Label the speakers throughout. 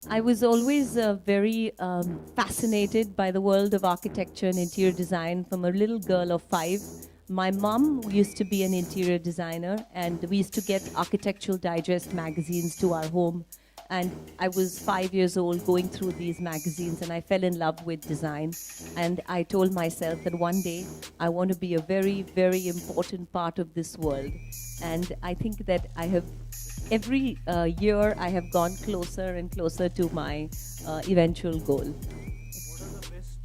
Speaker 1: I was always very fascinated by the world of architecture and interior design from a little girl of 5. My mom used to be an interior designer, and we used to get Architectural Digest magazines to our home. And I was 5 years old going through these magazines, and I fell in love with design. And I told myself that one day I want to be a very, very important part of this world. And I think that I have every year I have gone closer and closer to my eventual goal.
Speaker 2: What are the best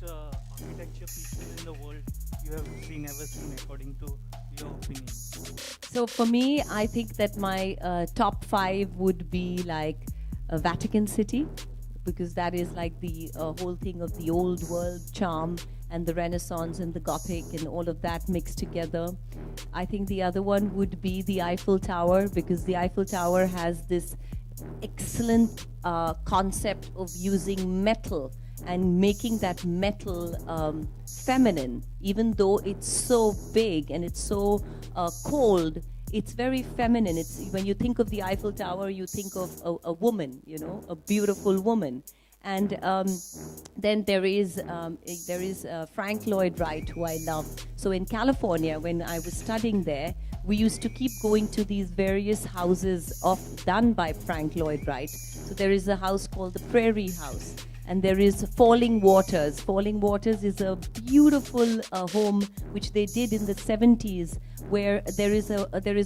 Speaker 2: architecture pieces in the world you have ever seen, according to your opinion?
Speaker 1: So for me, I think that my top 5 would be like Vatican City, because that is like the whole thing of the old world charm and the Renaissance and the Gothic and all of that mixed together. I think the other one would be the Eiffel Tower, because the Eiffel Tower has this excellent concept of using metal and making that metal feminine. Even though it's so big and it's so cold, it's very feminine. It's, when you think of the Eiffel Tower, you think of a woman, you know, a beautiful woman. And then there is Frank Lloyd Wright, who I love. So in California, when I was studying there, we used to keep going to these various houses done by Frank Lloyd Wright. So there is a house called the Prairie House, and there is Falling Waters. Falling Waters is a beautiful home which they did in the 70s, where there is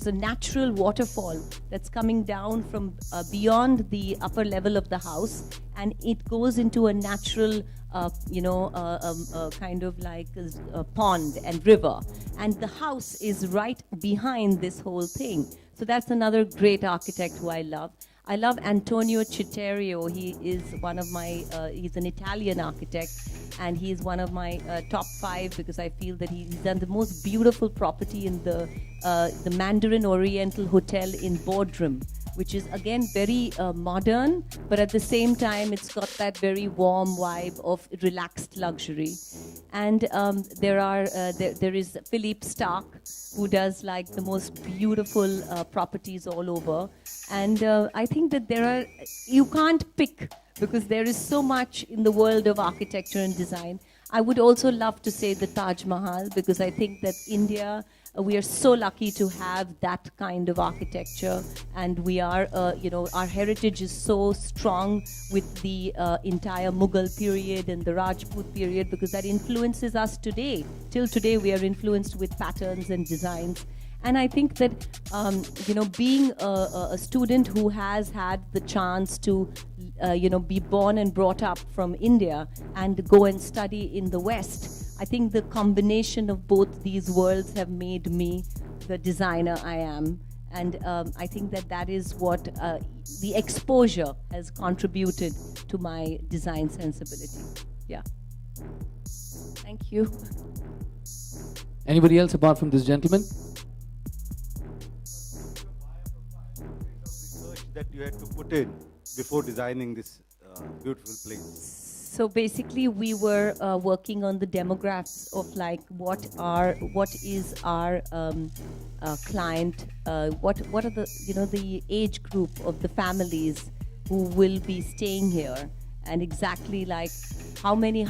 Speaker 1: a natural waterfall that's coming down from beyond the upper level of the house, and it goes into a natural kind of like a pond and river, and the house is right behind this whole thing. So that's another great architect who I love. I love Antonio Citterio. He is one of my, he's an Italian architect, and he's one of my top 5, because I feel that he's done the most beautiful property in the Mandarin Oriental Hotel in Boardroom, which is again very modern, but at the same time it's got that very warm vibe of relaxed luxury. And there is Philippe Stark, who does like the most beautiful properties all over. And I think that you can't pick, because there is so much in the world of architecture and design. I would also love to say the Taj Mahal, because I think that India, we are so lucky to have that kind of architecture, and we are, our heritage is so strong with the entire Mughal period and the Rajput period, because that influences us today. Till today, we are influenced with patterns and designs. And I think that, being a student who has had the chance to, be born and brought up from India and go and study in the West, I think the combination of both these worlds have made me the designer I am. And I think that is what the exposure has contributed to my design sensibility. Yeah. Thank you.
Speaker 3: Anybody else apart from this gentleman?
Speaker 4: Research that you had to put in before designing this beautiful place.
Speaker 1: So basically, we were working on the demographics of like what is our client, what are the age group of the families who will be staying here, and exactly like how many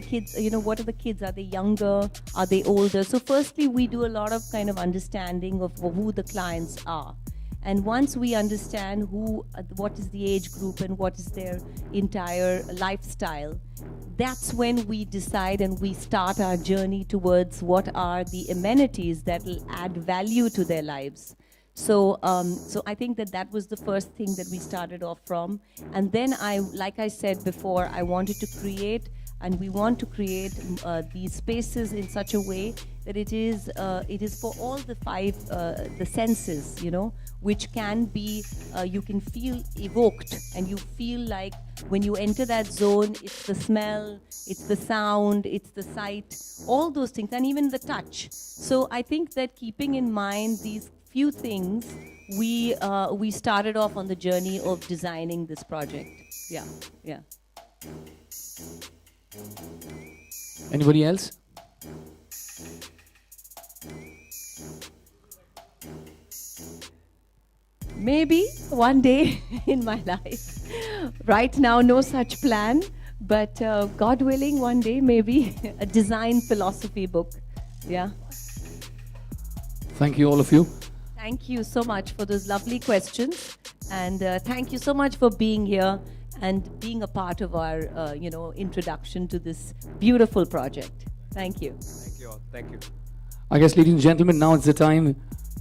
Speaker 1: kids, what are the kids? Are they younger? Are they older? So firstly, we do a lot of kind of understanding of who the clients are. And once we understand what is the age group and what is their entire lifestyle, that's when we decide and we start our journey towards what are the amenities that will add value to their lives. So I think that was the first thing that we started off from. And then like I said before, I wanted to create, and we want to create these spaces in such a way that it is for all the 5 the senses, which can be, you can feel evoked, and you feel like when you enter that zone, it's the smell, it's the sound, it's the sight, all those things, and even the touch. So I think that keeping in mind these few things, we started off on the journey of designing this project. Yeah.
Speaker 3: Anybody else?
Speaker 1: Maybe one day in my life. Right now, no such plan, but God willing, one day maybe a design philosophy book. Yeah.
Speaker 3: Thank you, all of you.
Speaker 1: Thank you so much for those lovely questions, and thank you so much for being here and being a part of our, introduction to this beautiful project. Thank you.
Speaker 4: Thank you all. Thank you.
Speaker 3: I guess, ladies and gentlemen, now it's the time.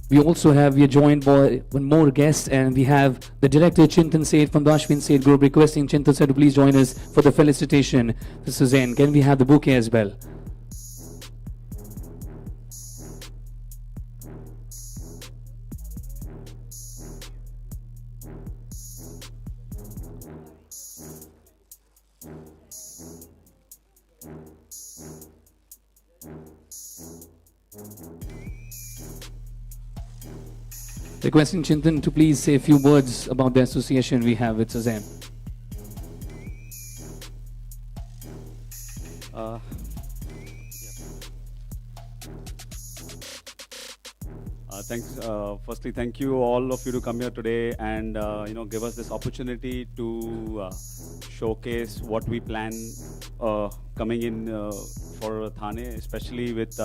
Speaker 3: We are joined by one more guest, and we have the director Chintan Seth from the Ashwin Seth Group requesting Chintan Seth to please join us for the felicitation to Sussanne. Can we have the bouquet as well? Requesting Chintan to please say a few words about the association we have with Sussanne.
Speaker 5: Thanks. Firstly, thank you all of you to come here today and give us this opportunity to showcase what we plan coming in for Thane, especially with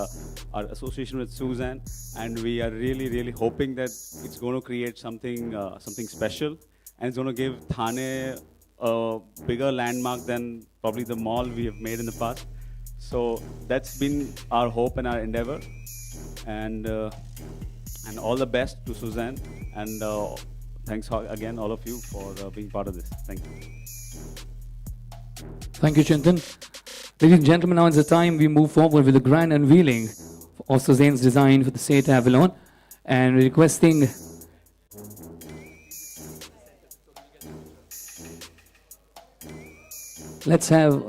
Speaker 5: our association with Sussanne. And we are really, really hoping that it's going to create something special, and it's going to give Thane a bigger landmark than probably the mall we have made in the past. So that's been our hope and our endeavor. And all the best to Sussanne, and thanks again all of you for being part of this. Thank you.
Speaker 3: Thank you, Chintan. Ladies and gentlemen, now is the time we move forward with the grand unveiling of Sussanne's design for the Seth Avalon, and requesting let's have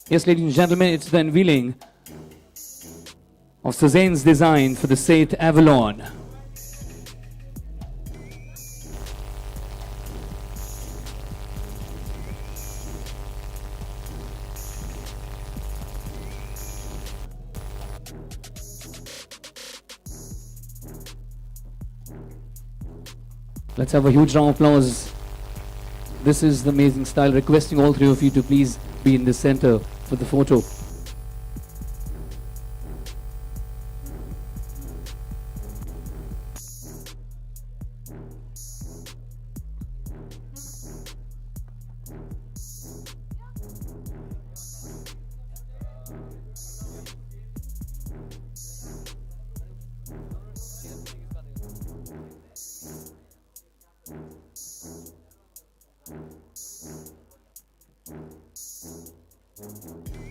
Speaker 3: Yes, ladies and gentlemen, it's the unveiling of Sussanne's design for the Seth Avalon. Let's have a huge round of applause. This is the amazing style. Requesting all three of you to please be in the center for the photo.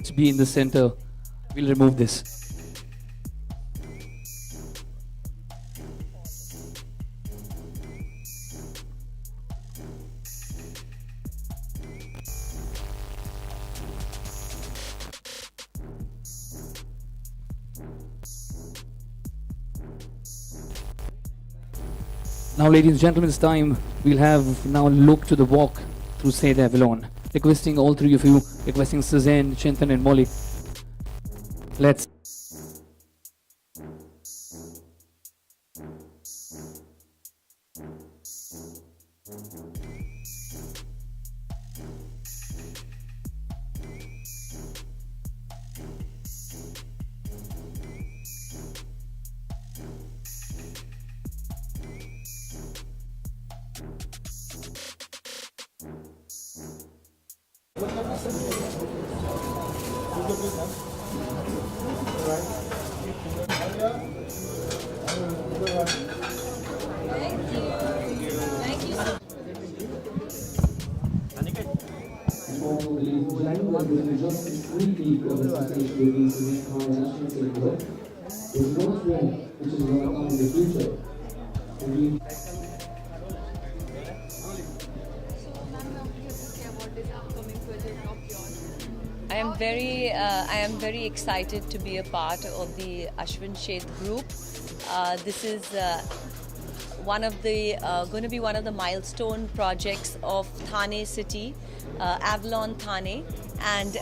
Speaker 3: To be in the center, we'll remove this. Now, ladies and gentlemen, it's time. We'll have now look to the walk through Seth Avalon. Requesting all three of you, requesting Sussanne, Chintan and Molly. Let's.
Speaker 1: I am very excited to be a part of the Ashwin Seth Group. This is going to be one of the milestone projects of Thane City, Avalon Thane, and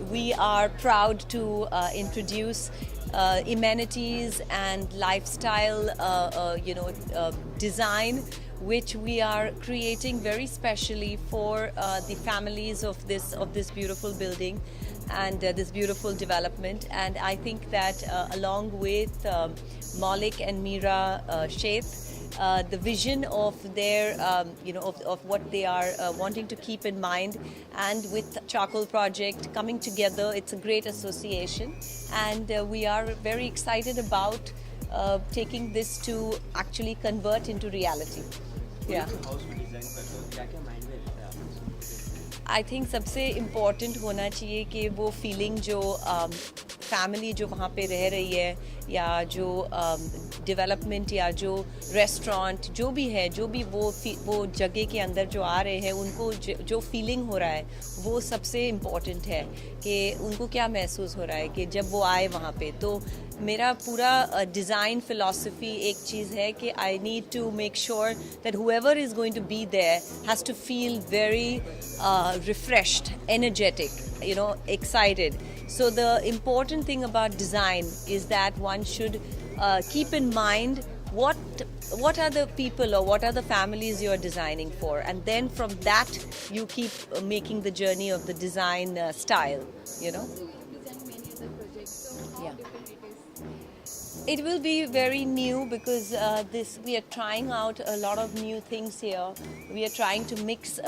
Speaker 1: we are proud to introduce amenities and lifestyle, design, which we are creating very specially for the families of this beautiful building and this beautiful development. And I think that along with Maulik and Meera, Sheth, the vision of their, of what they are wanting to keep in mind, and with Charcoal Project coming together, it's a great association, and we are very excited about taking this to actually convert into reality. Yeah. I think सबसे important होना चाहिए कि वो feeling जो family जो वहाँ पे रह रही है, या जो development या जो restaurant जो भी है, जो भी वो जगह के अंदर जो आ रहे हैं, उनको जो feeling हो रहा है, वो सबसे important है कि उनको क्या महसूस हो रहा है कि जब वो आए वहाँ पे. तो मेरा पूरा design philosophy एक चीज़ है कि I need to make sure that whoever is going to be there has to feel very refreshed, energetic, excited. So the important thing about design is that one should keep in mind what are the people or what are the families you are designing for, and then from that you keep making the journey of the design style. It will be very new because we are trying out a lot of new things here. We are trying to mix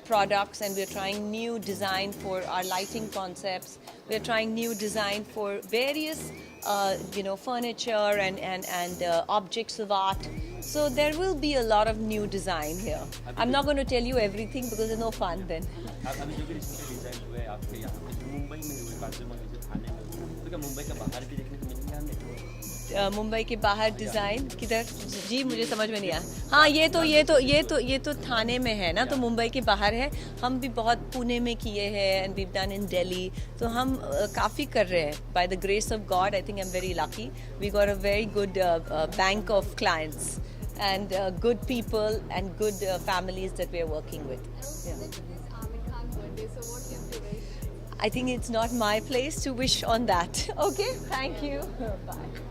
Speaker 1: products, and we are trying new design for our lighting concepts. We are trying new design for various furniture and objects of art. So there will be a lot of new design here. I'm not going to tell you everything because there's no fun then. Mumbai के बाहर design किधर जी मुझे समझ में नहीं आया. हाँ ये तो थाने में है ना, तो मुंबई के बाहर है. हम भी बहुत पुणे में किए हैं, and we done in Delhi. तो हम काफ़ी कर रहे हैं. By the grace of God I think I am very lucky. We got a very good bank of clients and good people and good families that we are working with. I think it's not my place to wish on that. Okay, thank you. Bye.